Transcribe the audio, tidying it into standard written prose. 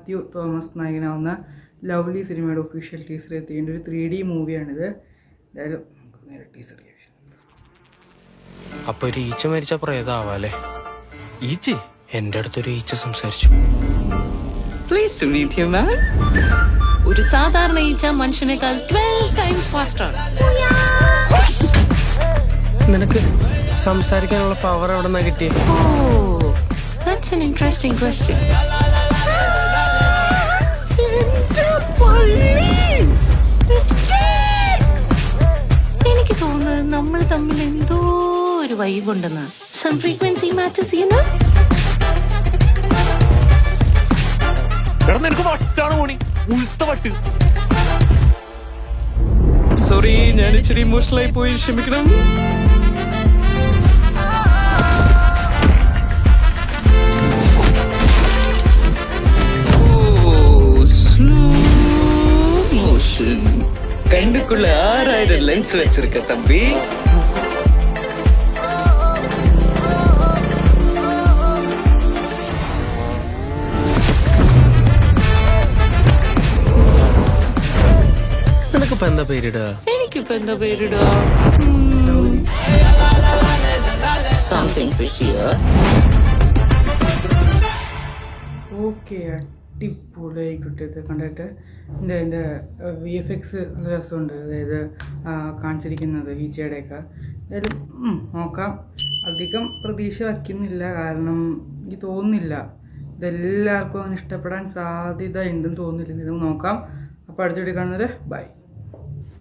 Mathew Thomas നായകനാവുന്ന lovely സിനിമയുടെ official teaser എത്തിയേണ്ട ഒരു 3D മൂവിയാണിത്. എന്തായാലും നമുക്ക് നേരെ ടീസർ റിയാക്ഷൻ. അപ്പൊ ഒരു ഈച്ച മരിച്ച പ്രേതാവാല്ലേ? ഈച്ച എന്റെ അടുത്തൊരു ഈച്ച സംസാരിച്ചു. ഒരു സാധാരണ ഈച്ച മനുഷ്യനേക്കാൾ 12 ടൈംസ് ഫാസ്റ്റർ. നിനക്ക് സംസാരിക്കാനുള്ള പവർ എവിടെ നിന്നാ കിട്ടിയ? That's an interesting question. എനിക്ക് തോന്നുന്നത് നമ്മൾ തമ്മിൽ എന്തോ ഒരു വൈബുണ്ടെന്ന്. Some frequency matches, you know? Sorry, ഞാൻ ഇച്ചിരി ഇമോഷണൽ ആയി പോയി, ക്ഷമിക്കണം. கண்ணுக்குள்ள 6000 லென்ஸ் வச்சிருக்க தம்பி. നിനക്കിപ്പോ എന്താ പേരിടാ? എനിക്കിപ്പോ എന്താ പേരിടാ? Something fishier. ഓക്കെ, അടിപൊളിയായിക്കോട്ടെ. ഇത് കണ്ടിട്ട് എൻ്റെ VFX നല്ല രസമുണ്ട്. അതായത് കാണിച്ചിരിക്കുന്നത് ഈച്ചയുടെയൊക്കെ. എന്തായാലും നോക്കാം. അധികം പ്രതീക്ഷ വയ്ക്കുന്നില്ല, കാരണം എനിക്ക് തോന്നുന്നില്ല ഇതെല്ലാവർക്കും അങ്ങനെ ഇഷ്ടപ്പെടാൻ സാധ്യത ഉണ്ടെന്ന് തോന്നുന്നില്ല. ഇത് നോക്കാം. അപ്പോൾ അടുത്തിടെ കാണുന്നത് ബൈ.